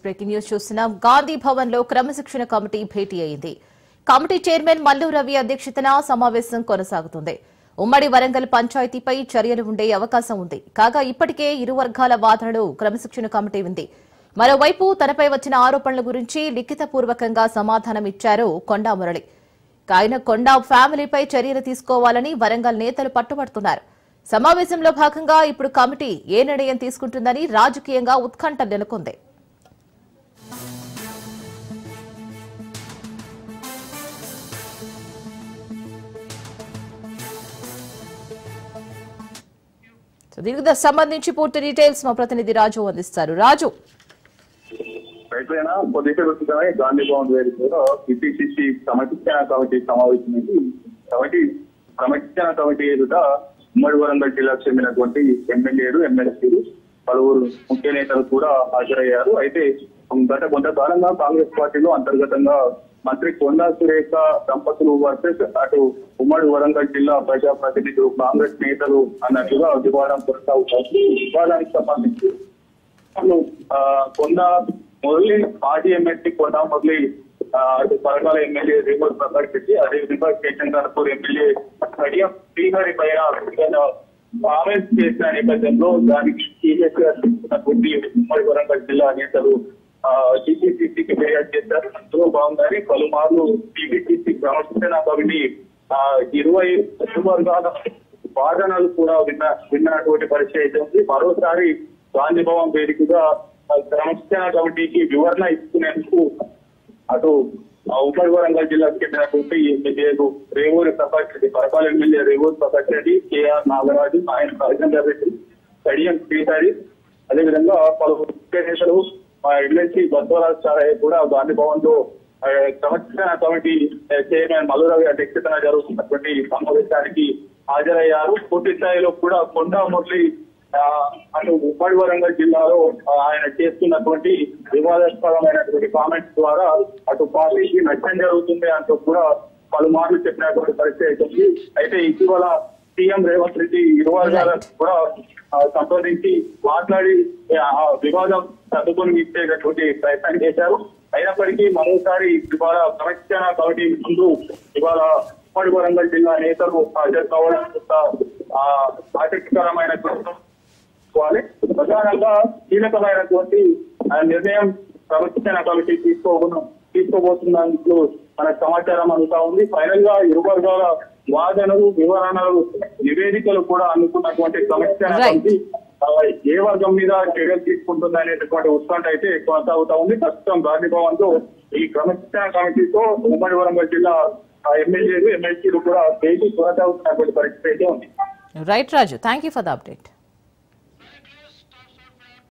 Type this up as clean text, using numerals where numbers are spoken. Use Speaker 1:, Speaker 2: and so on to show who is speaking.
Speaker 1: Breaking news చూస్తున్నాం. గాంధీ భవన్ లో క్రమశిక్షణ కమిటీ భేటీ అయింది. కమిటీ చైర్మన్ మల్లు రవి అధ్యక్షతన సమావేశం కొనసాగుతుంది. ఉమ్మడి వరంగల్ పంచాయతీపై చర్యలు ఉండే అవకాశం ఉంది. కాగా ఇప్పటికే ఇరు వర్గాల వాదనలు క్రమశిక్షణ కమిటీ ఉంది. మరోవైపు తనపై వచ్చిన ఆరోపణల గురించి లిఖితపూర్వకంగా సమాధానం ఇచ్చారు కొండా మురళి. ఆయన కొండా ఫ్యామిలీపై చర్యలు తీసుకోవాలని వరంగల్ నేతలు పట్టుబడుతున్నారు. సమావేశంలో భాగంగా ఇప్పుడు కమిటీ ఏ నిర్ణయం తీసుకుంటుందని రాజకీయంగా ఉత్కంఠ నెలకొంది. దీనికి సంబంధించి పూర్తి డీటెయిల్స్ మా ప్రతినిధి రాజు అందిస్తారు. రాజు,
Speaker 2: కొద్దిసేపటిగానే గాంధీ భవన్ వేదికలో పిపిసిసి క్రమశిక్షణ కమిటీ సమావేశమైంది. క్రమశిక్షణ కమిటీ ఎదుట ఉమ్మడి వరంగల్ జిల్లాకు చెందినటువంటి ఎమ్మెల్యేలు, ఎమ్మెల్సీలు, పలువురు ముఖ్య నేతలు కూడా హాజరయ్యారు. అయితే గత కొంతకాలంగా కాంగ్రెస్ పార్టీలో అంతర్గతంగా మంత్రి కొండా సురేఖ దంపతులు వర్సెస్ అటు ఉమ్మడి వరంగల్ జిల్లా ప్రజా ప్రతినిధులు, కాంగ్రెస్ నేతలు అన్నట్లుగా వివాదం కొనసాగుతుంది. వివాదానికి సంబంధించి కొండా మురళి, మాజీ ఎమ్మెల్సీ కొండా మురళి, అటు పరకాల ఎమ్మెల్యే రేవూర్ ప్రకాష్ రెడ్డి, అదేవిధంగా స్టేషన్ కర్పూర్ ఎమ్మెల్యే కడియం శ్రీహరి పైన కామెంట్స్ చేసిన నేపథ్యంలో దానికి సీరియస్ గా తీసుకున్నటువంటి ఉమ్మడి వరంగల్ జిల్లా నేతలు టీపీసీసీకి ఫిర్యాదు చేశారు. అందులో భాగంగానే పలుమార్లు టీపీసీసీ క్రమశిక్షణ కమిటీ 20 వర్గాల వాదనలు కూడా విన్నటువంటి పరిస్థితి అయితే ఉంది. మరోసారి గాంధీ భవన్ వేదికగా క్రమశిక్షణ కమిటీకి వివరణ ఇస్తున్నేందుకు అటు ఉమ్మడి వరంగల్ జిల్లాకు చెందినటువంటి ఎమ్మెల్యేలు రేవూరి ప్రకాష్ రెడ్డి, పరకాల ఎమ్మెల్యే రేవూరి ప్రకాష్ రెడ్డి, కేఆర్ నాగరాజు, ఆయన రాజేందర్ రెడ్డి, కడియం శ్రీహరి, అదేవిధంగా పలువురు ముఖ్య నేతలు ఎమ్మెల్సీ బద్వరాజ్ చారయ్య కూడా గాంధీ భవన్ లో క్రమశిక్షణ కమిటీ చైర్మన్ మల్లు రవి అధ్యక్షతన జరుగుతున్నటువంటి సమావేశానికి హాజరయ్యారు. పూర్తి స్థాయిలో కూడా కొండా మురళి అటు ఉమ్మడి వరంగల్ జిల్లాలో ఆయన చేస్తున్నటువంటి వివాదాస్పదమైనటువంటి కామెంట్స్ ద్వారా అటు పార్టీకి నష్టం జరుగుతుంది అంటూ కూడా పలుమార్లు చెప్పినటువంటి పరిస్థితి అవుతుంది. అయితే ఇటీవల సీఎం రేవంత్ రెడ్డి ఇరు వర్గాలను కూడా సంప్రదించి మాట్లాడి వివాదం సర్దుకొని ఇచ్చేటటువంటి ప్రయత్నం చేశారు. అయినప్పటికీ మరోసారి ఇవాళ క్రమశిక్షణ కమిటీ ముందు ఇవాళ ఉమ్మడి వరంగల్ జిల్లా నేతలు హాజరు కావడం ఆసక్తికరమైన ప్రధానంగా కీలకమైనటువంటి నిర్ణయం క్రమశిక్షణ కమిటీ తీసుకోబోతున్నందుకు మనకు సమాచారం అందుతా ఉంది. ఫైనల్ గా ఇరు వర్గాల వాదనలు, వివరణలు, నివేదికలు కూడా అనుకున్నటువంటి క్రమశిక్షణ కమిటీ ఏ వర్గం మీద చర్యలు తీసుకుంటుంది అనేటువంటి ఉత్కంఠ అయితే కొనసాగుతా ఉంది. ప్రస్తుతం గాంధీ భవన్ లో ఈ క్రమశిక్షణ కమిటీతో ఉమ్మడి వరంగల్ జిల్లా ఎమ్మెల్యేలు, ఎమ్మెల్సీలు కూడా భేటీ కొనసాగుతున్నటువంటి పరిస్థితి అయితే ఉంది.
Speaker 1: Right Raju, thank you for the update.